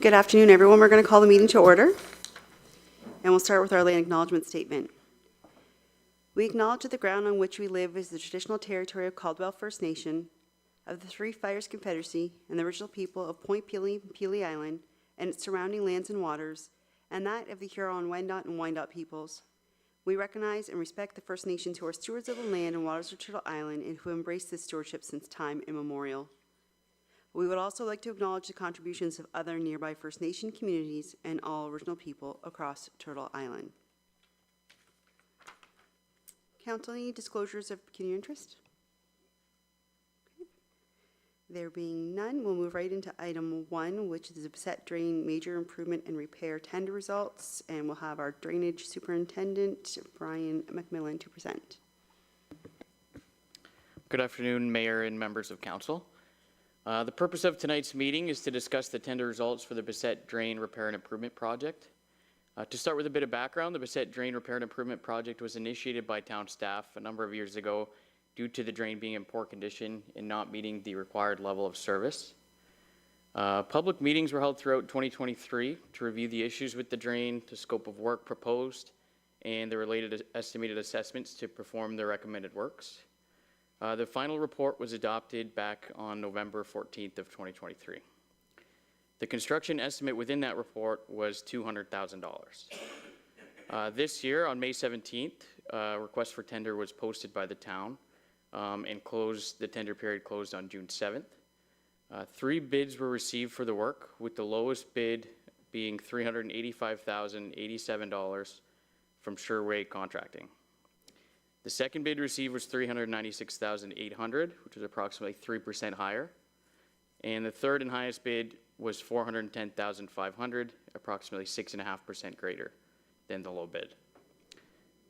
Good afternoon, everyone. We're going to call the meeting to order, and we'll start with our land acknowledgement statement. We acknowledge that the ground on which we live is the traditional territory of Caldwell First Nation, of the Three Fires Confederacy, and the original people of Point Pelee and Pelee Island and its surrounding lands and waters, and that of the Huron-Wendat and Wyandot peoples. We recognize and respect the First Nations who are stewards of the land and waters of Turtle Island and who embrace this stewardship since time immemorial. We would also like to acknowledge the contributions of other nearby First Nation communities and all original people across Turtle Island. Council, any disclosures of pecuniary interest? Okay. There being none, we'll move right into item 1, which is the Bessette Drain Major Improvement and Repair tender results, and we'll have our Drainage Superintendent, Brian McMillan, to present. Good afternoon, Mayor and members of Council. The purpose of tonight's meeting is to discuss the tender results for the Bessette Drain Repair and Improvement Project. To start with a bit of background, the Bessette Drain Repair and Improvement Project was initiated by town staff a number of years ago due to the drain being in poor condition and not meeting the required level of service. Public meetings were held throughout 2023 to review the issues with the drain, the scope of work proposed, and the related estimated assessments to perform the recommended works. The final report was adopted back on November 14th of 2023. The construction estimate within that report was $200,000. This year, on May 17th, a request for tender was posted by the town and the tender period closed on June 7th. 3 bids were received for the work, with the lowest bid being $385,087 from Sherway Contracting. The second bid received was $396,800, which was approximately 3% higher. And the third and highest bid was $410,500, approximately 6.5% greater than the low bid.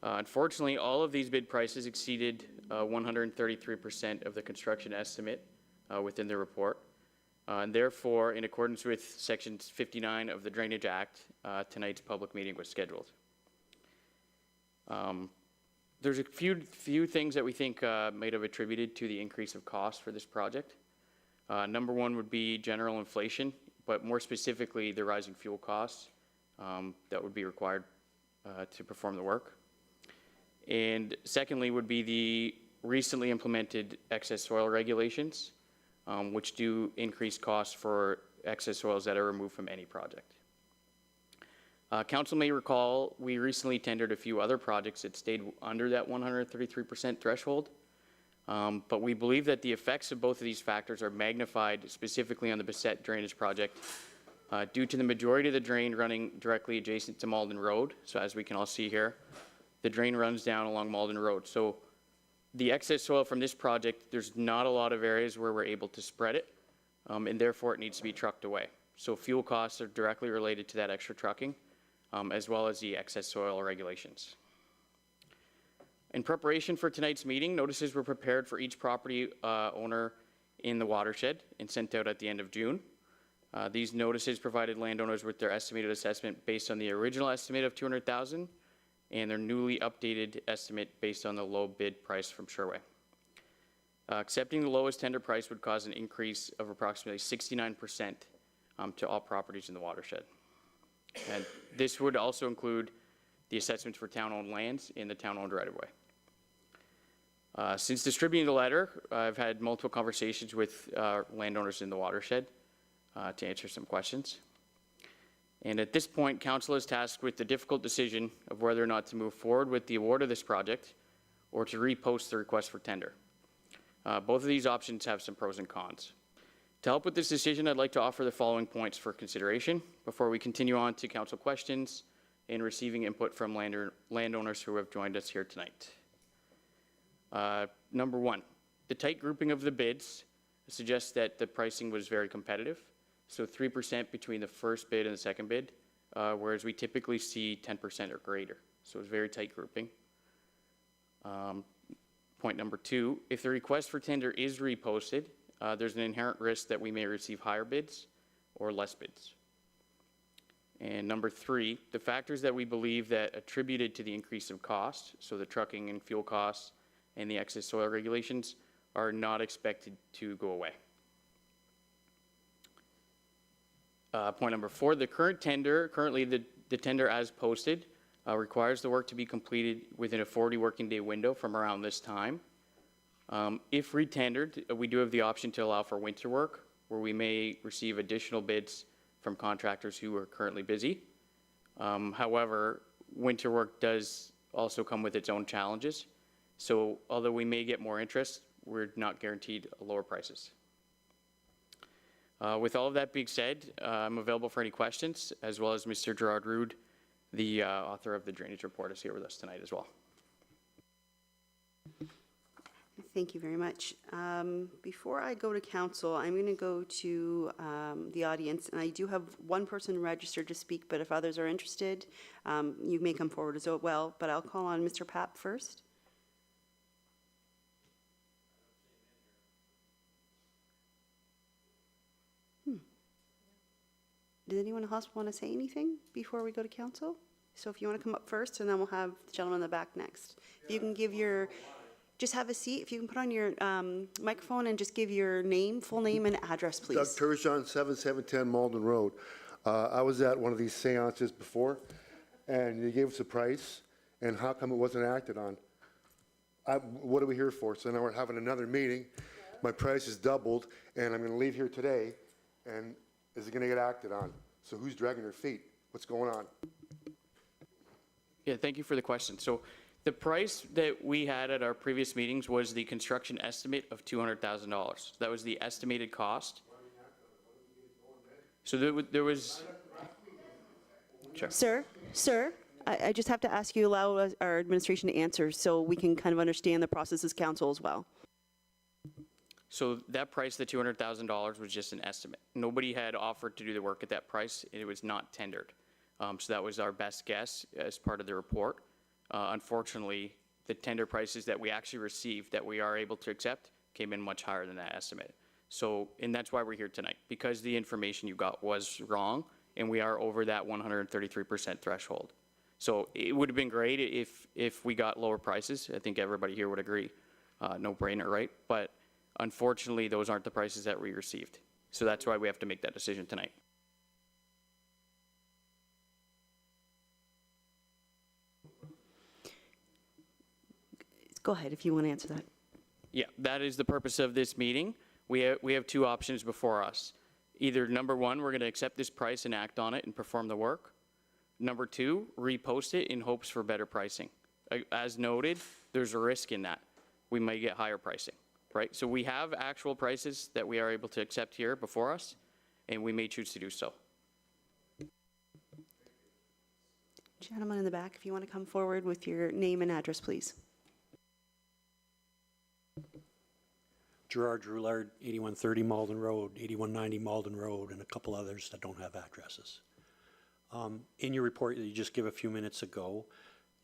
Unfortunately, all of these bid prices exceeded 133% of the construction estimate within the report. And therefore, in accordance with Section 59 of the Drainage Act, tonight's public meeting was scheduled. There's a few things that we think might have attributed to the increase of cost for this project. Number one would be general inflation, but more specifically the rising fuel costs that would be required to perform the work. And secondly would be the recently implemented excess soil regulations, which do increase costs for excess soils that are removed from any project. Council may recall we recently tendered a few other projects that stayed under that 133% threshold, but we believe that the effects of both of these factors are magnified specifically on the Bessette drainage project due to the majority of the drain running directly adjacent to Malden Road. So as we can all see here, the drain runs down along Malden Road. So the excess soil from this project, there's not a lot of areas where we're able to spread it, and therefore it needs to be trucked away. So fuel costs are directly related to that extra trucking, as well as the excess soil regulations. In preparation for tonight's meeting, notices were prepared for each property owner in the watershed and sent out at the end of June. These notices provided landowners with their estimated assessment based on the original estimate of $200,000 and their newly updated estimate based on the low bid price from Sherway. Accepting the lowest tender price would cause an increase of approximately 69% to all properties in the watershed. And this would also include the assessments for town-owned lands in the town-owned right-of-way. Since distributing the letter, I've had multiple conversations with landowners in the watershed to answer some questions. And at this point, Council is tasked with the difficult decision of whether or not to move forward with the award of this project or to repost the request for tender. Both of these options have some pros and cons. To help with this decision, I'd like to offer the following points for consideration before we continue on to Council questions and receiving input from landowners who have joined us here tonight. Number one, the tight grouping of the bids suggests that the pricing was very competitive. So 3% between the first bid and the second bid, whereas we typically see 10% or greater. So it's very tight grouping. Point number two, if the request for tender is reposted, there's an inherent risk that we may receive higher bids or less bids. And number three, the factors that we believe that attributed to the increase of cost, so the trucking and fuel costs and the excess soil regulations, are not expected to go away. Point number 4, the currently the tender as posted requires the work to be completed within a 40 working day window from around this time. If retendered, we do have the option to allow for winter work, where we may receive additional bids from contractors who are currently busy. However, winter work does also come with its own challenges. So although we may get more interest, we're not guaranteed lower prices. With all of that being said, I'm available for any questions, as well as Mr. Gerard Rude, the author of the drainage report, is here with us tonight as well. Thank you very much. Before I go to council, I'm going to go to the audience, and I do have one person registered to speak, but if others are interested, you may come forward as well, but I'll call on Mr. Papp first. Does anyone else want to say anything before we go to council? So if you want to come up first, and then we'll have the gentleman in the back next. If you can give your, just have a seat. If you can put on your microphone and just give your name, full name and address, please. Doug Turgeon, 7710 Malden Road. I was at one of these seances before, and they gave us a price, and how come it wasn't acted on? What are we here for? So now we're having another meeting. My price is doubled, and I'm going to leave here today, and is it going to get acted on? So who's dragging their feet? What's going on? Yeah, thank you for the question. So the price that we had at our previous meetings was the construction estimate of $200,000. That was the estimated cost. So there was. Sure. Sir, I just have to ask you, allow our administration to answer so we can kind of understand the process as council as well. So that price, the $200,000, was just an estimate. Nobody had offered to do the work at that price. It was not tendered. So that was our best guess as part of the report. Unfortunately, the tender prices that we actually received that we are able to accept came in much higher than that estimate. So, and that's why we're here tonight, because the information you got was wrong, and we are over that 133% threshold. So it would have been great if we got lower prices. I think everybody here would agree. No brainer, right? But unfortunately, those aren't the prices that we received. So that's why we have to make that decision tonight. Go ahead if you want to answer that. Yeah, that is the purpose of this meeting. We have two options before us. Either number one, we're going to accept this price and act on it and perform the work. Number two, repost it in hopes for better pricing. As noted, there's a risk in that. We may get higher pricing, right? So we have actual prices that we are able to accept here before us, and we may choose to do so. Gentleman in the back, if you want to come forward with your name and address, please. Gerard Roulard, 8130 Malden Road, 8190 Malden Road, and a couple others that don't have addresses. In your report that you just gave a few minutes ago,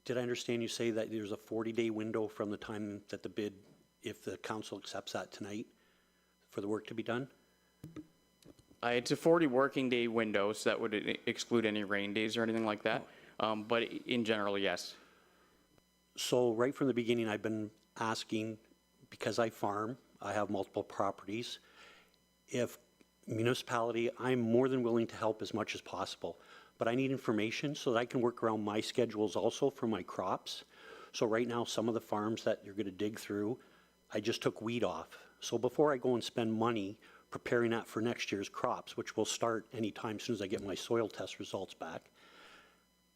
did I understand you say that there's a 40-day window from the time that the bid, if the council accepts that tonight, for the work to be done? It's a 40 working day window, so that would exclude any rain days or anything like that. But in general, yes. So right from the beginning, I've been asking, because I farm, I have multiple properties, if municipality, I'm more than willing to help as much as possible, but I need information so that I can work around my schedules also for my crops. So right now, some of the farms that you're going to dig through, I just took weed off. So before I go and spend money preparing that for next year's crops, which will start anytime as soon as I get my soil test results back,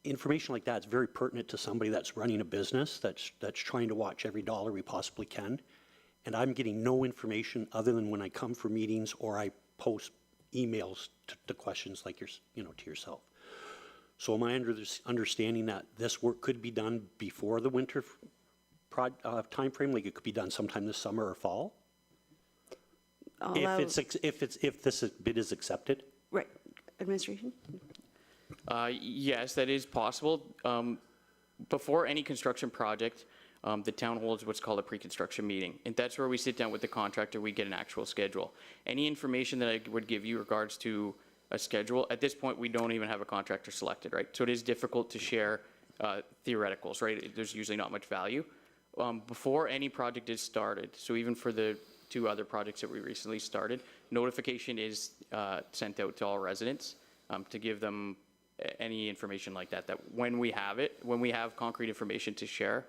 information like that is very pertinent to somebody that's running a business, that's trying to watch every dollar we possibly can. And I'm getting no information other than when I come for meetings or I post emails to questions like to yourself. So am I under this understanding that this work could be done before the winter time frame, like it could be done sometime this summer or fall? If this bid is accepted? Right. Administration? Yes, that is possible. Before any construction project, the town holds what's called a pre-construction meeting, and that's where we sit down with the contractor, we get an actual schedule. Any information that I would give you regards to a schedule, at this point, we don't even have a contractor selected, right? So it is difficult to share theoreticals, right? There's usually not much value. Before any project is started, so even for the to other projects that we recently started. Notification is sent out to all residents to give them any information like that, that when we have concrete information to share,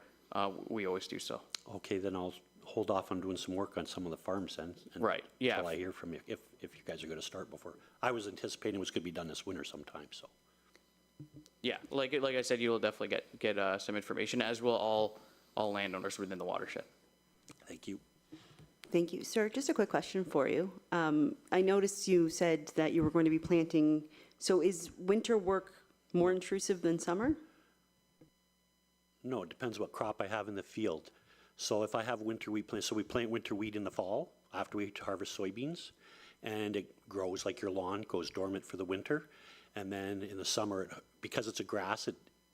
we always do so. Okay, then I'll hold off on doing some work on some of the farms then. Right, yeah. Until I hear from you, if you guys are going to start before. I was anticipating it was going to be done this winter sometime, so. Yeah, like I said, you will definitely get some information, as will all landowners within the watershed. Thank you. Thank you. Sir, just a quick question for you. I noticed you said that you were going to be planting, so is winter work more intrusive than summer? No, it depends what crop I have in the field. So if I have winter wheat plant, so we plant winter wheat in the fall after we harvest soybeans, and it grows like your lawn, goes dormant for the winter. And then in the summer, because it's a grass,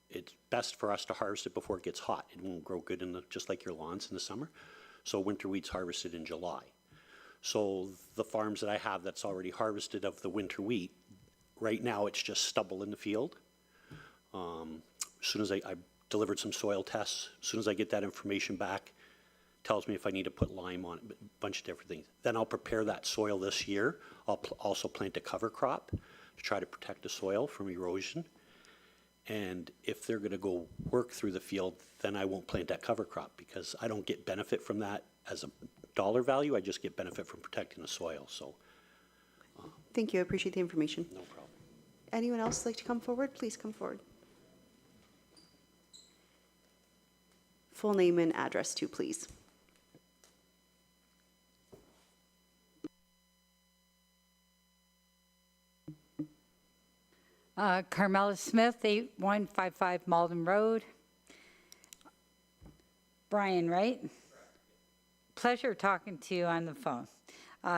it's best for us to harvest it before it gets hot. It won't grow good just like your lawns in the summer. So winter wheat's harvested in July. So the farms that I have that's already harvested of the winter wheat, right now it's just stubble in the field. As soon as I delivered some soil tests, as soon as I get that information back, tells me if I need to put lime on it, a bunch of different things. Then I'll prepare that soil this year. I'll also plant a cover crop to try to protect the soil from erosion. And if they're going to go work through the field, then I won't plant that cover crop because I don't get benefit from that as a dollar value. I just get benefit from protecting the soil, so Thank you. I appreciate the information. no problem. Anyone else like to come forward? Please come forward. Full name and address too, please. Carmela Smith, 8155 Malden Road. Brian, right? Pleasure talking to you on the phone.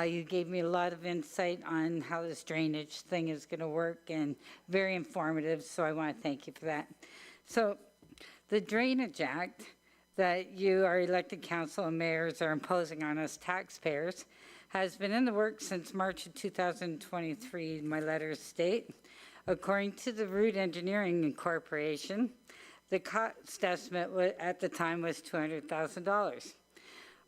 You gave me a lot of insight on how this drainage thing is going to work and very informative, so I want to thank you for that. So the Drainage Act that you, our elected council and mayors, are imposing on us taxpayers has been in the works since March of 2023, my letters state. According to the Root Engineering Incorporation, the cost estimate at the time was $200,000.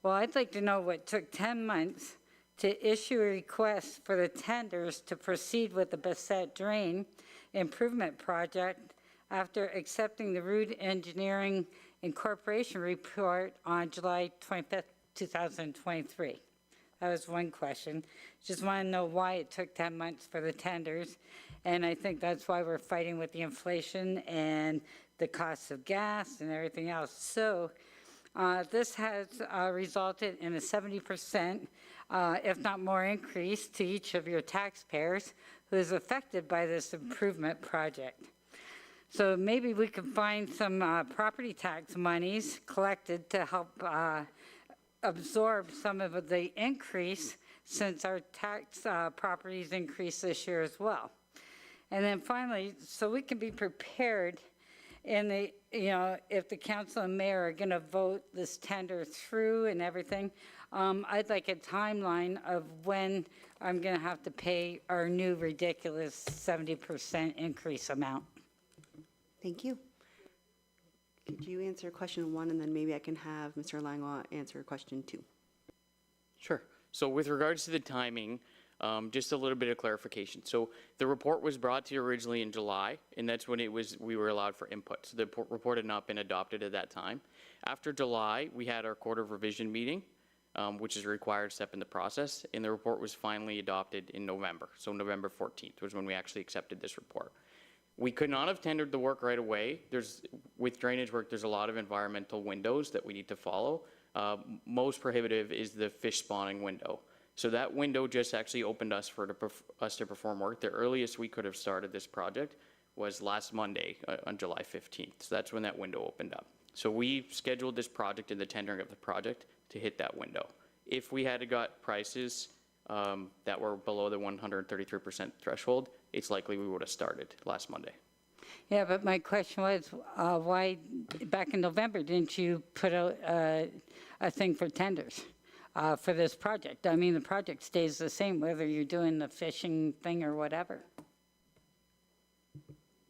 Well, I'd like to know what took 10 months to issue a request for the tenders to proceed with the Bassett Drain Improvement Project after accepting the Root Engineering Incorporation report on July 25th, 2023. That was one question. Just want to know why it took 10 months for the tenders. And I think that's why we're fighting with the inflation and the cost of gas and everything else. So this has resulted in a 70%, if not more, increase to each of your taxpayers who is affected by this improvement project. So maybe we can find some property tax monies collected to help absorb some of the increase since our tax properties increased this year as well. And then finally, so we can be prepared in the, if the council and mayor are going to vote this tender through and everything, I'd like a timeline of when I'm going to have to pay our new ridiculous 70% increase amount. Thank you. Could you answer question one, and then maybe I can have Mr. Langlois answer question two? Sure. So with regards to the timing, just a little bit of clarification. So the report was brought to you originally in July, and that's when we were allowed for input. So the report had not been adopted at that time. After July, we had our quarter of revision meeting, which is a required step in the process, and the report was finally adopted in November. So November 14th was when we actually accepted this report. We could not have tendered the work right away. With drainage work, there's a lot of environmental windows that we need to follow. Most prohibitive is the fish spawning window. So that window just actually opened us us to perform work. The earliest we could have started this project was last Monday on July 15th. So that's when that window opened up. So we scheduled this project and the tendering of the project to hit that window. If we had got prices that were below the 133% threshold, it's likely we would have started last Monday. Yeah, but my question was, why back in November didn't you put out a thing for tenders for this project? I mean, the project stays the same whether you're doing the fishing thing or whatever.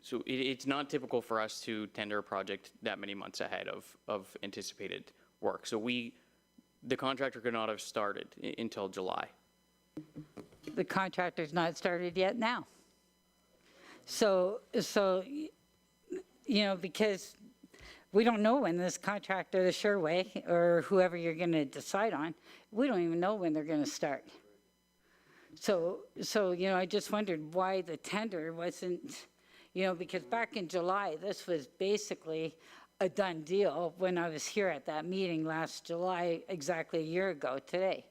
So it's not typical for us to tender a project that many months ahead of anticipated work. So The contractor could not have started until July. The contractor's not started yet now. So, because we don't know when this contractor, the Sureway, or whoever you're going to decide on, we don't even know when they're going to start. So, I just wondered why the tender wasn't, because back in July, this was basically a done deal when I was here at that meeting last July, exactly a year ago today.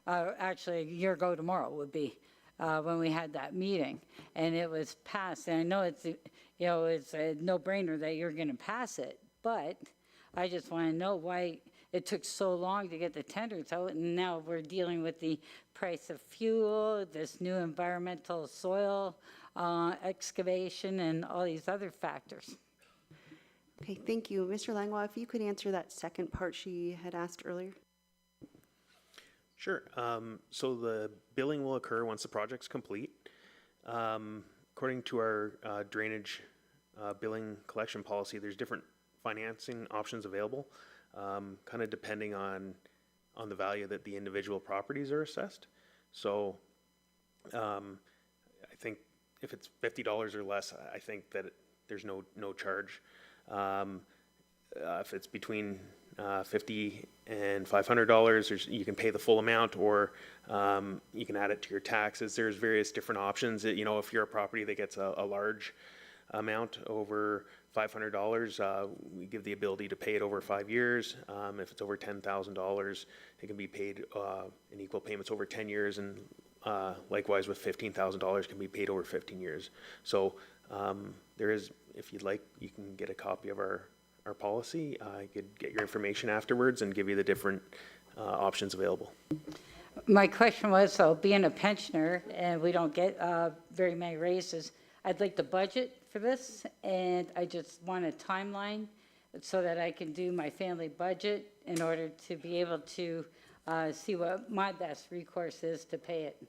Actually, a year ago tomorrow would be when we had that meeting, and it was passed. And I know it's a no-brainer that you're going to pass it, but I just want to know why it took so long to get the tenders out, and now we're dealing with the price of fuel, this new environmental soil excavation, and all these other factors. Okay, thank you. Mr. Langlois, if you could answer that second part she had asked earlier. Sure. So the billing will occur once the project's complete. According to our drainage billing collection policy, there's different financing options available, kind of depending on the value that the individual properties are assessed. So I think if it's $50 or less, I think that there's no charge. If it's between $50 and $500, you can pay the full amount, or you can add it to your taxes. There's various different options. If you're a property that gets a large amount over $500, we give the ability to pay it over 5 years. If it's over $10,000, it can be paid in equal payments over 10 years, and likewise with $15,000 can be paid over 15 years. So there is, if you'd like, you can get a copy of our policy. I could get your information afterwards and give you the different options available. My question was, so being a pensioner and we don't get very many raises, I'd like the budget for this, and I just want a timeline so that I can do my family budget in order to be able to see what my best recourse is to pay it.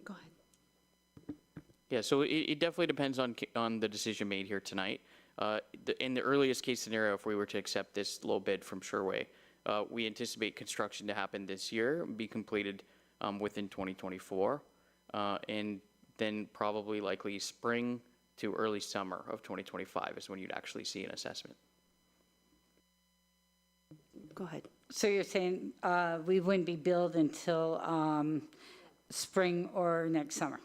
Go ahead. Yeah, so it definitely depends on the decision made here tonight. In the earliest case scenario, if we were to accept this low bid from Sureway, we anticipate construction to happen this year, be completed within 2024, and then probably likely spring to early summer of 2025 is when you'd actually see an assessment. Go ahead. So you're saying we wouldn't be billed until spring or next summer?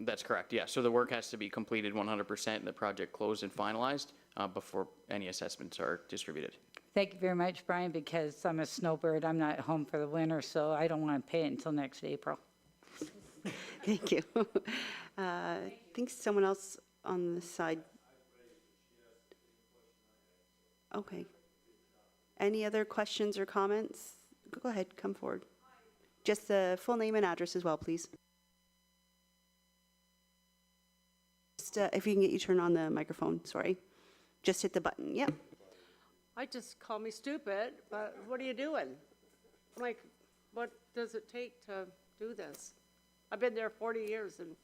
That's correct, yeah. So the work has to be completed 100% and the project closed and finalized before any assessments are distributed. Thank you very much, Brian, because I'm a snowbird. I'm not home for the winter, so I don't want to pay it until next April. Thank you. I think someone else on the side. Okay. Any other questions or comments? Go ahead, come forward. Just the full name and address as well, please. Just, if you can get you turned on the microphone, sorry. Just hit the button, yep. I just call me stupid, but what are you doing? Like, what does it take to do this? I've been there 40 years and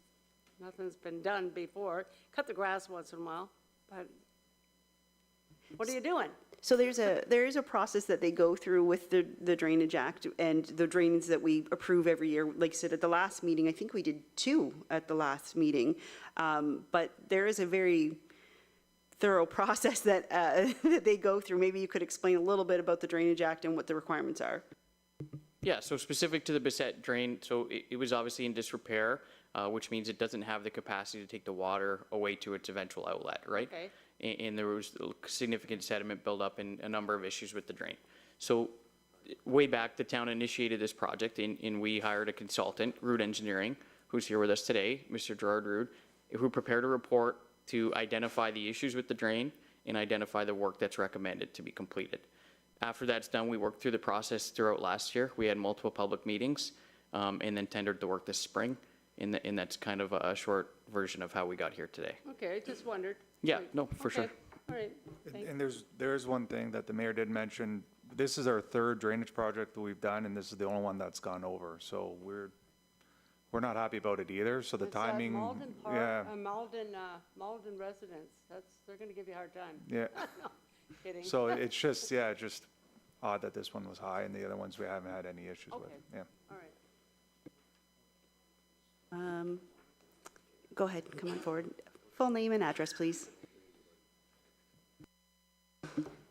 nothing's been done before. Cut the grass once in a while, but what are you doing? So there is a process that they go through with the Drainage Act and the drains that we approve every year. Like I said, at the last meeting, I think we did 2 at the last meeting. But there is a very thorough process that, that they go through. Maybe you could explain a little bit about the Drainage Act and what the requirements are. Yeah, so specific to the Bissett drain, so it was obviously in disrepair, which means it doesn't have the capacity to take the water away to its eventual outlet, right? Okay. And there was significant sediment buildup and a number of issues with the drain. So way back, the town initiated this project, and we hired a consultant, Root Engineering, who's here with us today, Mr. Gerard Root, who prepared a report to identify the issues with the drain and identify the work that's recommended to be completed. After that's done, we worked through the process throughout last year. We had multiple public meetings and then tendered the work this spring. And that's kind of a short version of how we got here today. Okay, just wondered. Yeah, Right. no, for sure. Okay, all right. Thank- And there's one thing that the mayor did mention. This is our 3rd drainage project that we've done, and this is the only one that's gone over. So we're not happy about it either. So the It's, timing, Malden Park, yeah, Malden residents, they're gonna give you a hard time. yeah. No, kidding. So it's just, yeah, just odd that this one was high, and the other ones we haven't had any issues with, Okay. yeah. All right. Go ahead, come on forward. Full name and address, please.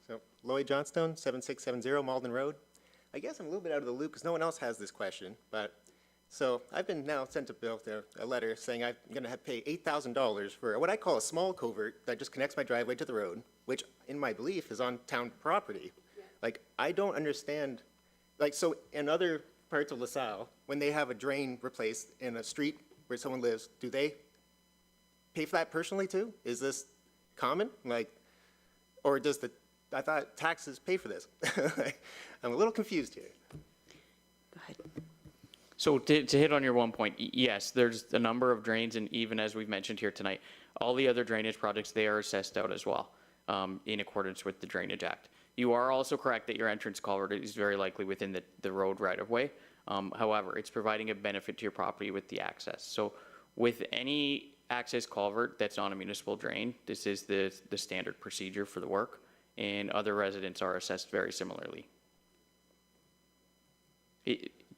So Lloyd Johnstone, 7670 Malden Road. I guess I'm a little bit out of the loop because no one else has this question, but, so I've been now sent a letter saying I'm going to have to pay $8,000 for what I call a small culvert that just connects my driveway to the road, which in my belief is on town property. Like, I don't understand, like, so in other parts of LaSalle, when they have a drain replaced in a street where someone lives, do they pay for that personally too? Is this common? Like, or does I thought taxes pay for this. I'm a little confused here. Go ahead. So to hit on your one point, yes, there's a number of drains, and even as we've mentioned here tonight, all the other drainage projects, they are assessed out as well, in accordance with the Drainage Act. You are also correct that your entrance culvert is very likely within the road right-of-way. However, it's providing a benefit to your property with the access. So with any access culvert that's on a municipal drain, this is the standard procedure for the work, and other residents are assessed very similarly.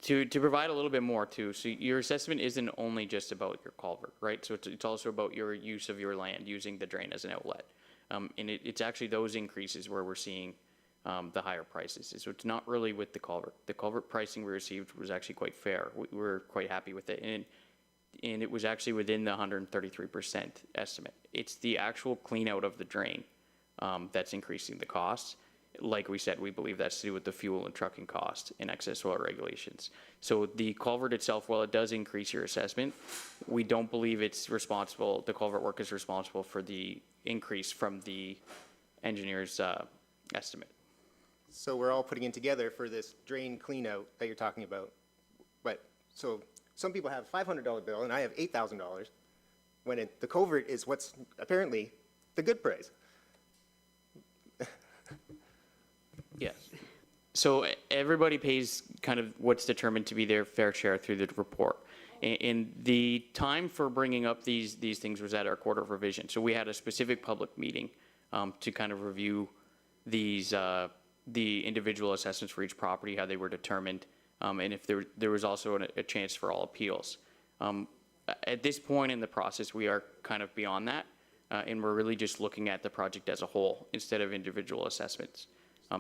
To provide a little bit more too, so your assessment isn't only just about your culvert, right? So it's also about your use of your land, using the drain as an outlet. And it's actually those increases where we're seeing the higher prices. So it's not really with the culvert. The culvert pricing we received was actually quite fair. We were quite happy with it. And it was actually within the 133% estimate. It's the actual clean out of the drain that's increasing the cost. Like we said, we believe that's to do with the fuel and trucking cost and excess oil regulations. So the culvert itself, while it does increase your assessment, we don't believe it's responsible, the culvert work is responsible for the increase from the engineer's estimate. So we're all putting in together for this drain clean out that you're talking about. But, so some people have a $500 bill and I have $8,000 when the culvert is what's apparently the good price. Yes. So everybody pays kind of what's determined to be their fair share through the report. And the time for bringing up these things was at our quarter of revision. So we had a specific public meeting to kind of review these, the individual assessments for each property, how they were determined, and if there was also a chance for all appeals. At this point in the process, we are kind of beyond that, and we're really just looking at the project as a whole instead of individual assessments.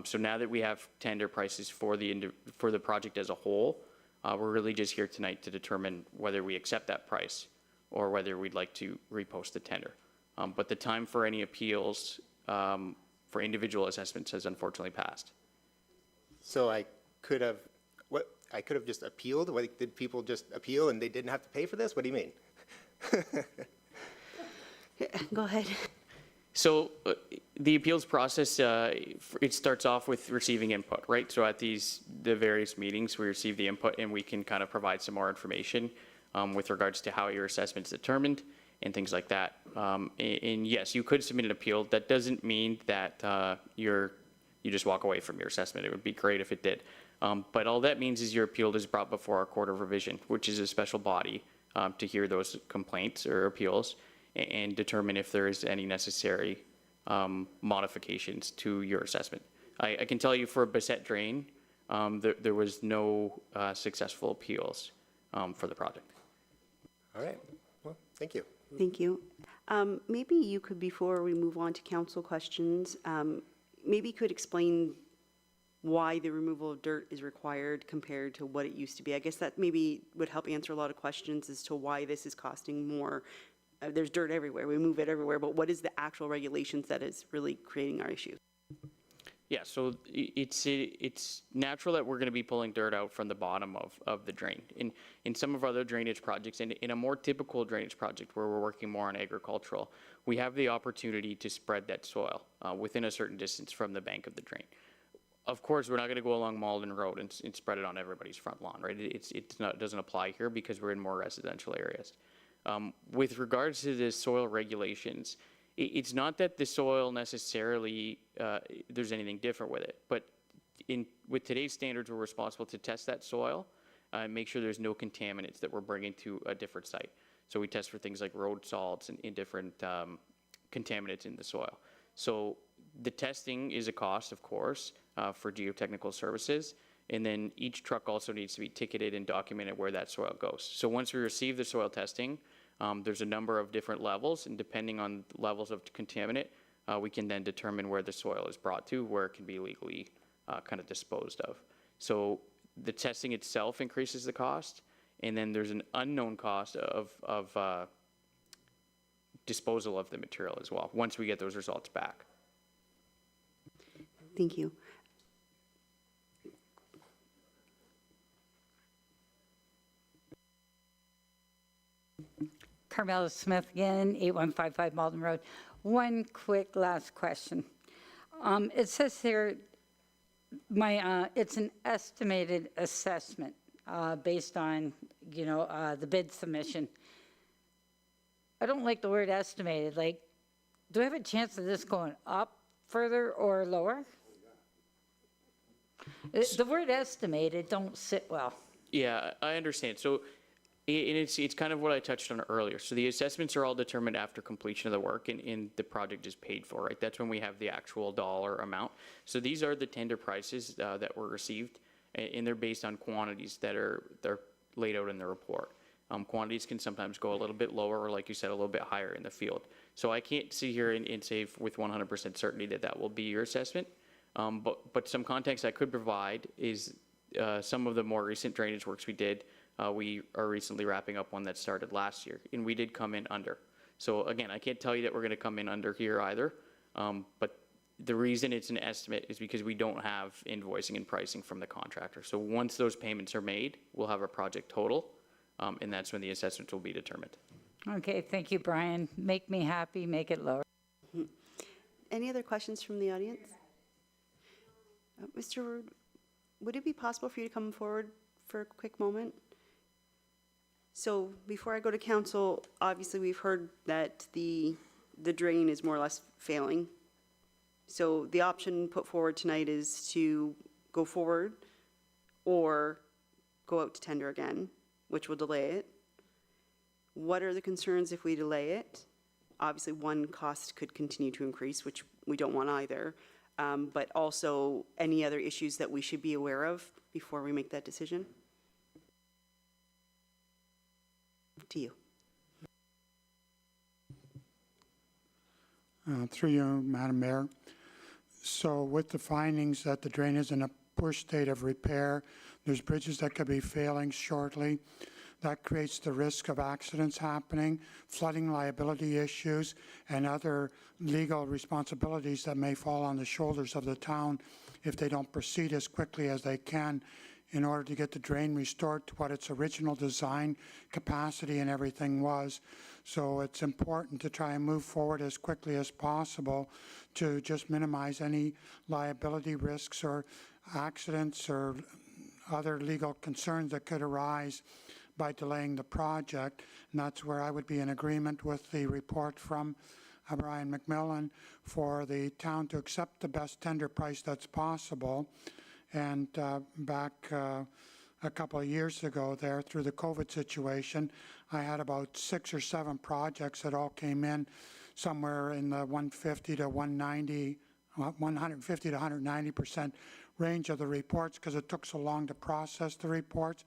So now that we have tender prices for the project as a whole, we're really just here tonight to determine whether we accept that price or whether we'd like to repost the tender. But the time for any appeals for individual assessments has unfortunately passed. So I could have just appealed? Did people just appeal and they didn't have to pay for this? What do you mean? Go ahead. So the appeals process, it starts off with receiving input, right? So at the various meetings, we receive the input and we can kind of provide some more information with regards to how your assessment's determined and things like that. And yes, you could submit an appeal. That doesn't mean that you just walk away from your assessment. It would be great if it did. But all that means is your appeal is brought before our Court of Revision, which is a special body to hear those complaints or appeals and determine if there is any necessary modifications to your assessment. I can tell you for Bassett Drain, there was no successful appeals for the project. All right, well, thank you. Thank you. Maybe you could, before we move on to council questions, maybe you could explain why the removal of dirt is required compared to what it used to be. I guess that maybe would help answer a lot of questions as to why this is costing more. There's dirt everywhere, we move it everywhere, but what is the actual regulations that is really creating our issues? Yeah, so it's natural that we're going to be pulling dirt out from the bottom of the drain. In some of our other drainage projects, and in a more typical drainage project where we're working more on agricultural, we have the opportunity to spread that soil within a certain distance from the bank of the drain. Of course, we're not going to go along Malden Road and spread it on everybody's front lawn, right? It doesn't apply here because we're in more residential areas. With regards to the soil regulations, it's not that the soil necessarily, there's anything different with it, but with today's standards, we're responsible to test that soil and make sure there's no contaminants that we're bringing to a different site. So we test for things like road salts and different contaminants in the soil. So The testing is a cost, of course, for geotechnical services. And then each truck also needs to be ticketed and documented where that soil goes. So once we receive the soil testing, there's a number of different levels, and depending on levels of contaminant, we can then determine where the soil is brought to, where it can be legally kind of disposed of. So the testing itself increases the cost, and then there's an unknown cost of disposal of the material as well, once we get those results back. Thank you. Carmela Smith again, 8155 Malden Road. One quick last question. It says here, it's an estimated assessment based on, the bid submission. I don't like the word estimated. Like, do I have a chance of this going up further or lower? The word estimated don't sit well. Yeah, I understand. So, and it's kind of what I touched on earlier. So the assessments are all determined after completion of the work and the project is paid for, right? That's when we have the actual dollar amount. So these are the tender prices that were received, and they're based on quantities they're laid out in the report. Quantities can sometimes go a little bit lower, or like you said, a little bit higher in the field. So I can't sit here and say with 100% certainty that will be your assessment. But some context I could provide is some of the more recent drainage works we did. We are recently wrapping up one that started last year, and we did come in under. So again, I can't tell you that we're going to come in under here either, but the reason it's an estimate is because we don't have invoicing and pricing from the contractor. So once those payments are made, we'll have a project total, and that's when the assessment will be determined. Okay, thank you, Brian. Make me happy, make it lower. Any other questions from the audience? Mr. Rood, would it be possible for you to come forward for a quick moment? So before I go to council, obviously we've heard that the drain is more or less failing. So the option put forward tonight is to go forward or go out to tender again, which will delay it. What are the concerns if we delay it? Obviously, one, cost could continue to increase, which we don't want either. But also any other issues that we should be aware of before we make that decision? To you. Through you, Madam Mayor. So with the findings that the drain is in a poor state of repair, there's bridges that could be failing shortly. That creates the risk of accidents happening, flooding liability issues, and other legal responsibilities that may fall on the shoulders of the town if they don't proceed as quickly as they can in order to get the drain restored to what its original design capacity and everything was. So it's important to try and move forward as quickly as possible to just minimize any liability risks or accidents or other legal concerns that could arise by delaying the project. And that's where I would be in agreement with the report from Brian McMillan for the town to accept the best tender price that's possible. And back a couple of years ago there, through the COVID situation, I had about 6 or 7 projects that all came in somewhere in the 150 to 190% range of the reports because it took so long to process the reports.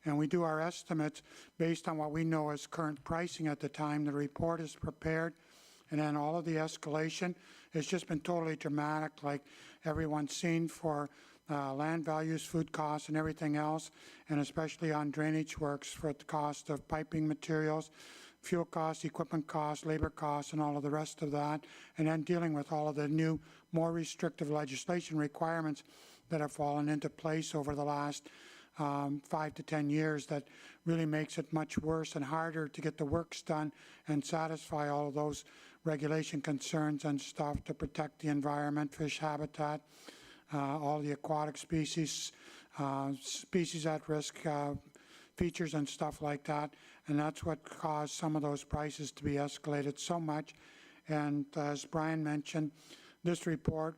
And we do our estimates based on what we know as current pricing at the time the report is prepared. And then all of the escalation has just been totally dramatic, like everyone's seen for land values, food costs, and everything else, and especially on drainage works for the cost of piping materials, fuel costs, equipment costs, labor costs, and all of the rest of that, and then dealing with all of the new, more restrictive legislation requirements that have fallen into place over the last 5 to 10 years that really makes it much worse and harder to get the works done and satisfy all of those regulation concerns and stuff to protect the environment, fish habitat, all the aquatic species, species at risk features and stuff like that. And that's what caused some of those prices to be escalated so much. And as Brian mentioned, this report,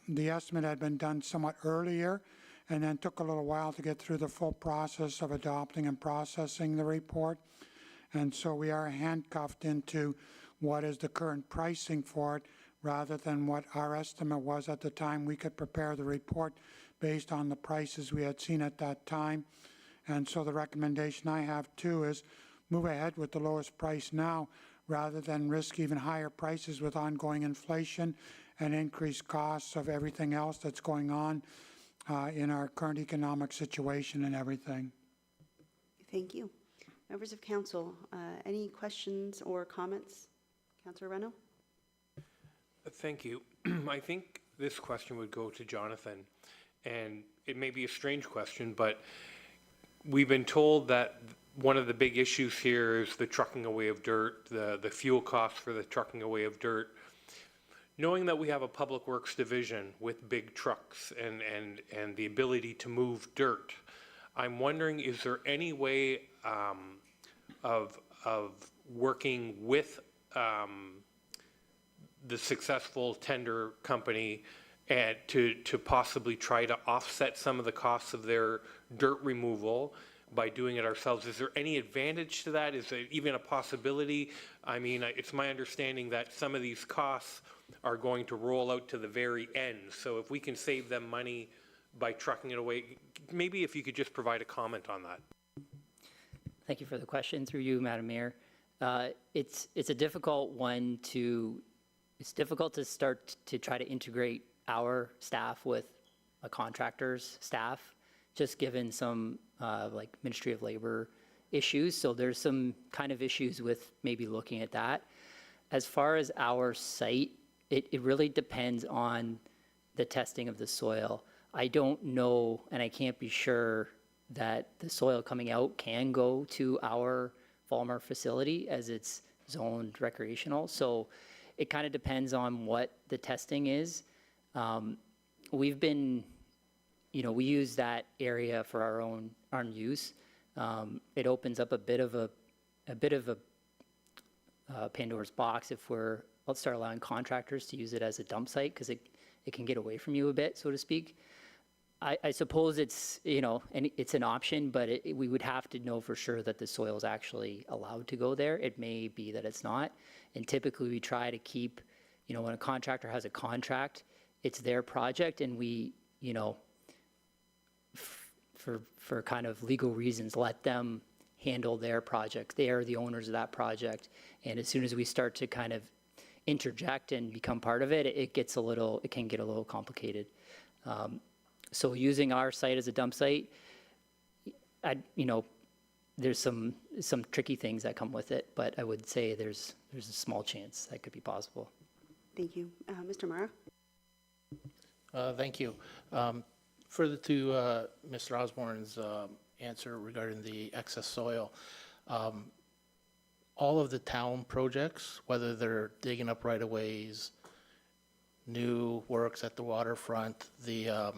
the estimate had been done somewhat earlier and then took a little while to get through the full process of adopting and processing the report. And so we are handcuffed into what is the current pricing for it rather than what our estimate was at the time. We could prepare the report based on the prices we had seen at that time. And so the recommendation I have too is move ahead with the lowest price now rather than risk even higher prices with ongoing inflation and increased costs of everything else that's going on in our current economic situation and everything. Thank you. Members of council, any questions or comments? Councilor Reno? Thank you. I think this question would go to Jonathan, and it may be a strange question, but we've been told that one of the big issues here is the trucking away of dirt, the fuel costs for the trucking away of dirt. Knowing that we have a public works division with big trucks and the ability to move dirt, I'm wondering, is there any way of working with the successful tender company and to possibly try to offset some of the costs of their dirt removal by doing it ourselves? Is there any advantage to that? Is there even a possibility? I mean, it's my understanding that some of these costs are going to roll out to the very end. So if we can save them money by trucking it away, maybe if you could just provide a comment on that. Thank you for the question through you, Madam Mayor. It's a difficult one it's difficult to start to try to integrate our staff with a contractor's staff, just given some like Ministry of Labor issues. So there's some kind of issues with maybe looking at that. As far as our site, it really depends on the testing of the soil. I don't know, and I can't be sure that the soil coming out can go to our Vollmer facility as it's zoned recreational. So it kind of depends on what the testing is. We've been, we use that area for our own use. It opens up a bit of a Pandora's box if let's start allowing contractors to use it as a dump site, because it can get away from you a bit, so to speak. I suppose it's, and it's an option, but we would have to know for sure that the soil is actually allowed to go there. It may be that it's not. And typically we try to keep, when a contractor has a contract, it's their project, and we, for kind of legal reasons, let them handle their project. They are the owners of that project. And as soon as we start to kind of interject and become part of it, it can get a little complicated. So using our site as a dump site, there's some tricky things that come with it, but I would say there's a small chance that could be possible. Thank you. Mr. Mara? Thank you. Further to Mr. Osborne's answer regarding the excess soil, all of the town projects, whether they're digging up right-of-ways, new works at the waterfront, the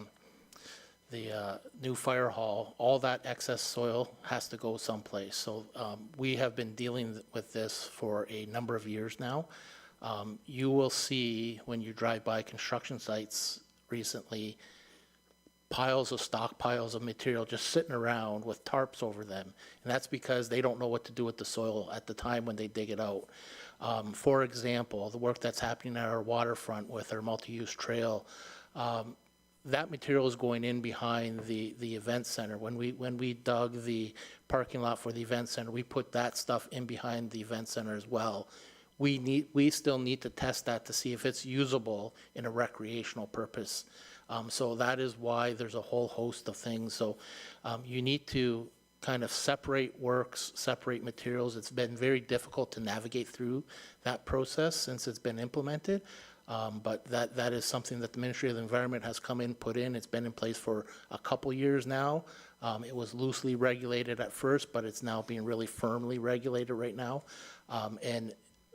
new fire hall, all that excess soil has to go someplace. So we have been dealing with this for a number of years now. You will see when you drive by construction sites recently, piles of stockpiles of material just sitting around with tarps over them. And that's because they don't know what to do with the soil at the time when they dig it out. For example, the work that's happening at our waterfront with our multi-use trail, that material is going in behind the event center. When we dug the parking lot for the event center, we put that stuff in behind the event center as well. We still need to test that to see if it's usable in a recreational purpose. So that is why there's a whole host of things. So you need to kind of separate works, separate materials. It's been very difficult to navigate through that process since it's been implemented. But that is something that the Ministry of the Environment has come in, put in. It's been in place for a couple years now. It was loosely regulated at first, but it's now being really firmly regulated right now. And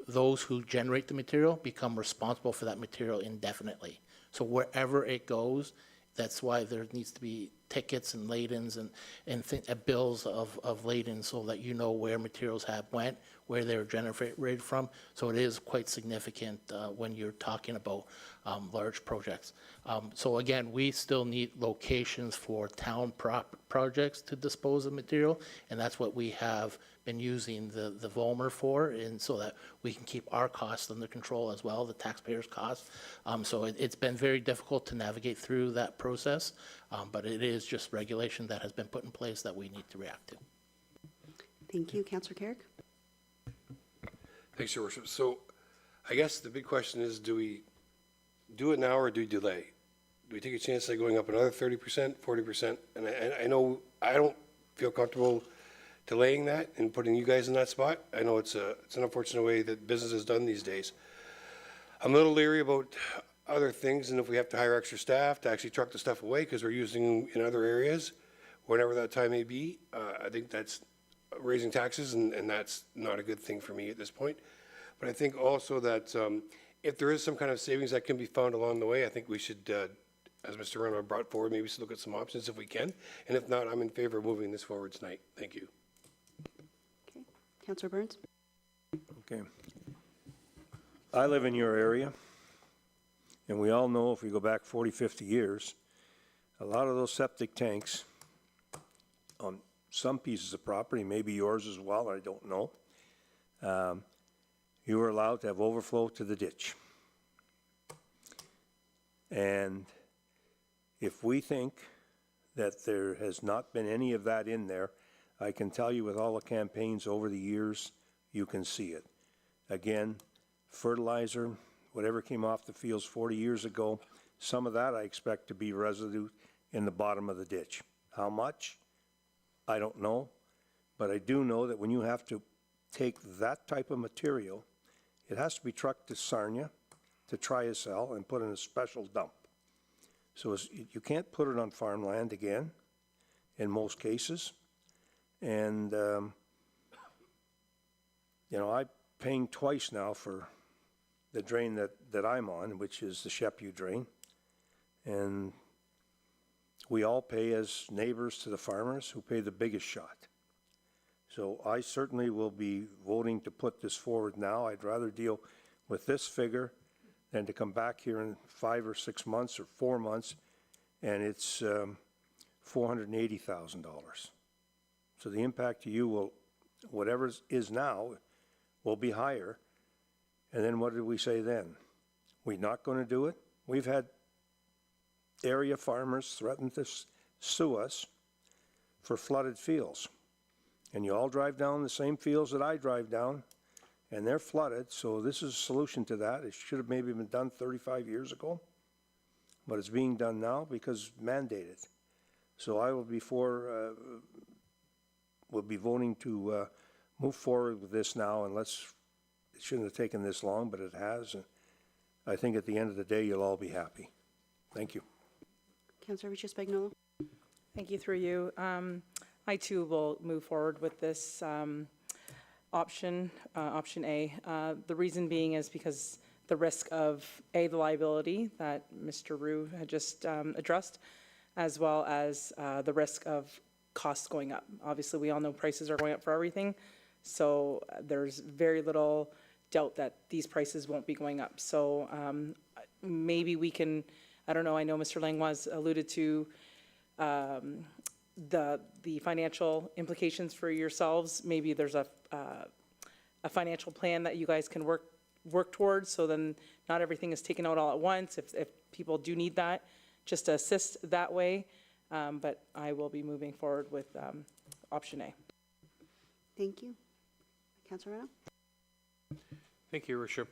those who generate the material become responsible for that material indefinitely. So wherever it goes, that's why there needs to be tickets and ladens and bills of ladens so that you know where materials went, where they're generated from. So it is quite significant when you're talking about large projects. So again, we still need locations for town projects to dispose of material, and that's what we have been using the Volmer for, and so that we can keep our costs under control as well, the taxpayers' costs. So it's been very difficult to navigate through that process, but it is just regulation that has been put in place that we need to react to. Thank you. Councillor Carrick? Thanks, Your Worship. So I guess the big question is, do we do it now or do we delay? Do we take a chance at going up another 30%, 40%? And I know I don't feel comfortable delaying that and putting you guys in that spot. I know it's an unfortunate way that business is done these days. I'm a little leery about other things, and if we have to hire extra staff to actually truck the stuff away because we're using them in other areas, whenever that time may be, I think that's raising taxes, and that's not a good thing for me at this point. But I think also that if there is some kind of savings that can be found along the way, I think we should, as Mr. Reno brought forward, maybe we should look at some options if we can. And if not, I'm in favor of moving this forward tonight. Thank you. Okay. Councillor Burns? Okay. I live in your area, and we all know if we go back 40, 50 years, a lot of those septic tanks on some pieces of property, maybe yours as well, I don't know, you were allowed to have overflow to the ditch. And if we think that there has not been any of that in there, I can tell you with all the campaigns over the years, you can see it. Again, fertilizer, whatever came off the fields 40 years ago, some of that I expect to be residue in the bottom of the ditch. How much? I don't know, but I do know that when you have to take that type of material, it has to be trucked to Sarnia, to Triacel, and put in a special dump. So you can't put it on farmland again, in most cases. And, you know, I'm paying twice now for the drain that I'm on, which is the Shepu drain. And we all pay as neighbors to the farmers who pay the biggest shot. So I certainly will be voting to put this forward now. I'd rather deal with this figure than to come back here in 5 or 6 months or 4 months, and it's $480,000. So the impact to you will, whatever is now, will be higher. And then what did we say then? We're not going to do it? We've had area farmers threaten to sue us for flooded fields. And you all drive down the same fields that I drive down, and they're flooded, so this is a solution to that. It should have maybe been done 35 years ago, but it's being done now because mandated. So I will be will be voting to move forward with this now, and it shouldn't have taken this long, but it has. And I think at the end of the day, you'll all be happy. Thank you. Councillor Riccio-Spagnuolo? Thank you, through you. I too will move forward with this option A. The reason being is because the risk of the liability that Mr. Roux had just addressed, as well as the risk of costs going up. Obviously, we all know prices are going up for everything, so there's very little doubt that these prices won't be going up. So maybe we can, I don't know, I know Mr. Langlois alluded to the financial implications for yourselves. Maybe there's a financial plan that you guys can work towards, so then not everything is taken out all at once if people do need that, just to assist that way. But I will be moving forward with option A. Thank you. Councillor Reno? Thank you, Your Worship.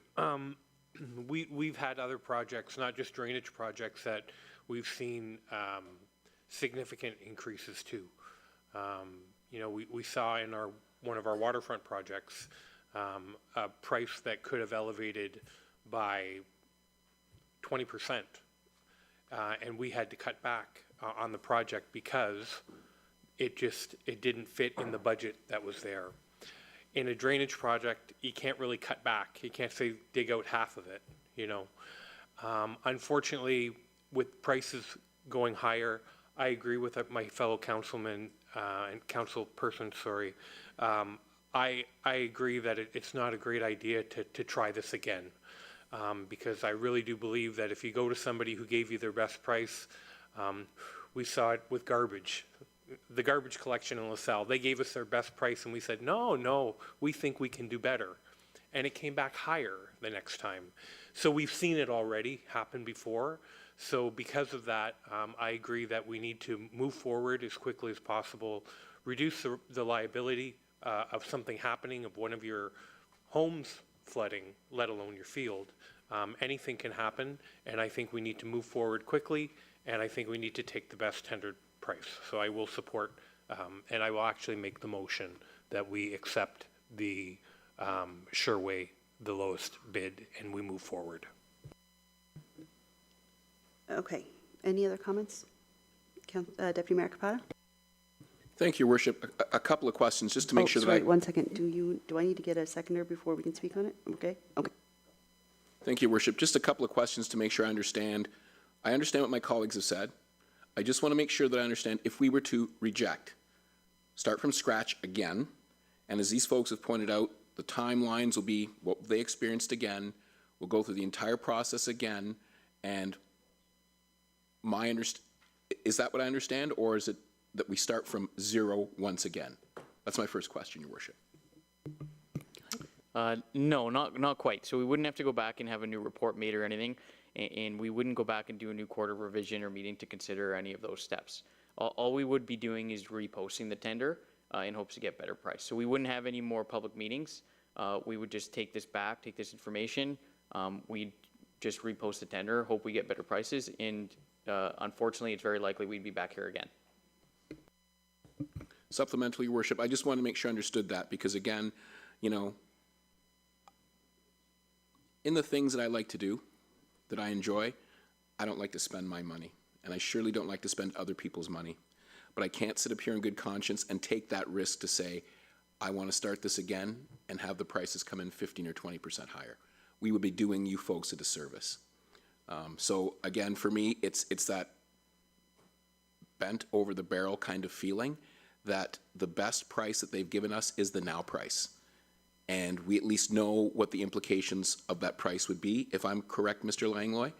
We've had other projects, not just drainage projects, that we've seen significant increases to. You know, we saw in one of our waterfront projects a price that could have elevated by 20%, and we had to cut back on the project because it didn't fit in the budget that was there. In a drainage project, you can't really cut back. You can't say dig out half of it, you know. Unfortunately, with prices going higher, I agree with my fellow councilman and councilperson, sorry. I agree that it's not a great idea to try this again. Because I really do believe that if you go to somebody who gave you their best price, we saw it with garbage. The garbage collection in LaSalle, they gave us their best price and we said, no, we think we can do better. And it came back higher the next time. So we've seen it already happen before. So because of that, I agree that we need to move forward as quickly as possible, reduce the liability of something happening, of one of your homes flooding, let alone your field. Anything can happen, and I think we need to move forward quickly, and I think we need to take the best tendered price. So I will support, and I will actually make the motion that we accept the Sherway, the lowest bid, and we move forward. Okay. Any other comments? Deputy Mayor Capata? Thank you, Your Worship. A couple of questions, just to make sure that sorry, 1 second. Do I need to get a seconder before we can speak on it? Okay? Okay. Thank you, Your Worship. Just a couple of questions to make sure I understand. I understand what my colleagues have said. I just want to make sure that I understand if we were to reject, start from scratch again, and as these folks have pointed out, the timelines will be what they experienced again. We'll go through the entire process again, and is that what I understand, or is it that we start from zero once again? That's my first question, Your Worship. No, not quite. So we wouldn't have to go back and have a new report made or anything, and we wouldn't go back and do a new quarter revision or meeting to consider any of those steps. All we would be doing is reposting the tender in hopes to get better price. So we wouldn't have any more public meetings. We would just take this back, take this information. We'd just repost the tender, hope we get better prices, and unfortunately, it's very likely we'd be back here again. Supplemental, Your Worship, I just want to make sure I understood that, because again, you know, in the things that I like to do, that I enjoy, I don't like to spend my money, and I surely don't like to spend other people's money. But I can't sit up here in good conscience and take that risk to say, I want to start this again and have the prices come in 15 or 20% higher. We would be doing you folks a disservice. So again, for me, it's that bent over the barrel kind of feeling that the best price that they've given us is the now price. And we at least know what the implications of that price would be. If I'm correct, Mr. Langlois,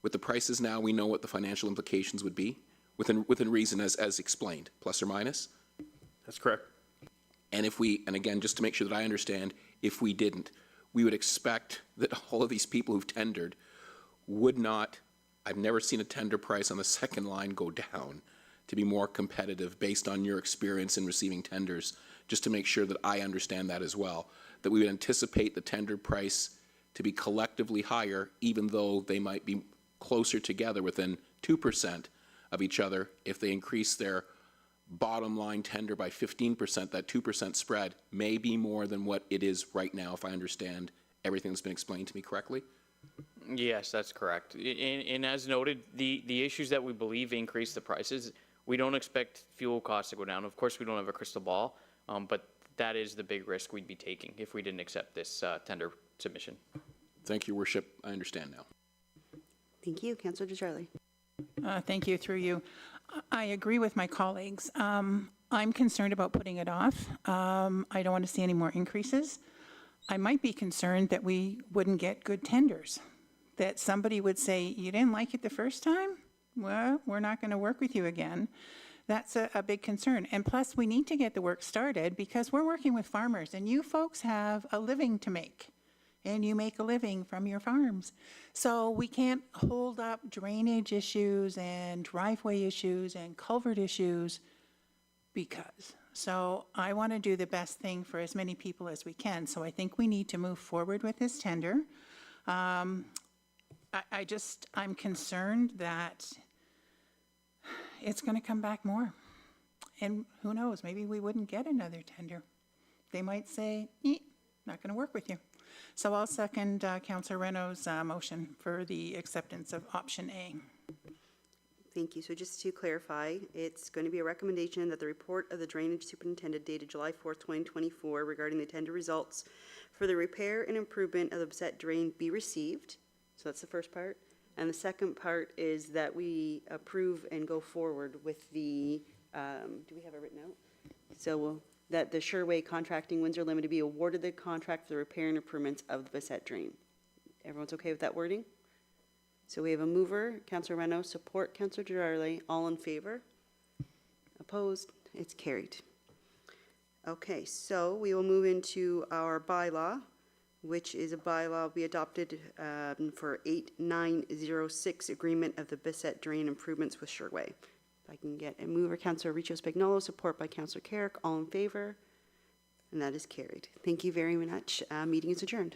with the prices now, we know what the financial implications would be within reason as explained, plus or minus. That's correct. And and again, just to make sure that I understand, if we didn't, we would expect that all of these people who've tendered would not, I've never seen a tender price on the second line go down to be more competitive based on your experience in receiving tenders, just to make sure that I understand that as well, that we would anticipate the tender price to be collectively higher, even though they might be closer together within 2% of each other. If they increase their bottom line tender by 15%, that 2% spread may be more than what it is right now, if I understand everything that's been explained to me correctly. Yes, that's correct. And as noted, the issues that we believe increase the prices, we don't expect fuel costs to go down. Of course, we don't have a crystal ball, but that is the big risk we'd be taking if we didn't accept this tender submission. Thank you, Worship. I understand now. Thank you. Councillor Desjardins. Thank you, through you. I agree with my colleagues. I'm concerned about putting it off. I don't want to see any more increases. I might be concerned that we wouldn't get good tenders, that somebody would say, you didn't like it the first time? Well, we're not going to work with you again. That's a big concern. And plus, we need to get the work started because we're working with farmers, and you folks have a living to make, and you make a living from your farms. So we can't hold up drainage issues and driveway issues and culvert issues because. So I want to do the best thing for as many people as we can. So I think we need to move forward with this tender. I'm concerned that it's going to come back more. And who knows, maybe we wouldn't get another tender. They might say, not going to work with you. So I'll second Councillor Renault's motion for the acceptance of option A. Thank you. So just to clarify, it's going to be a recommendation that the report of the drainage superintendent dated July 4th, 2024 regarding the tender results for the repair and improvement of the Bessette drain be received. So that's the first part. And the second part is that we approve and go forward with the, do we have it written out? So that the Sherway Contracting Windsor Limited be awarded the contract for the repair and improvements of the Bissett Drain. Everyone's okay with that wording? So we have a mover, Councillor Reno, support Councillor Gerardi. All in favor? Opposed? It's carried. Okay, so we will move into our bylaw, which is a bylaw we adopted for 8906 agreement of the Bissett Drain improvements with Sherway. If I can get a mover, Councillor Richo Spagnolo, support by Councillor Carrick. All in favor? And that is carried. Thank you very much. Meeting is adjourned.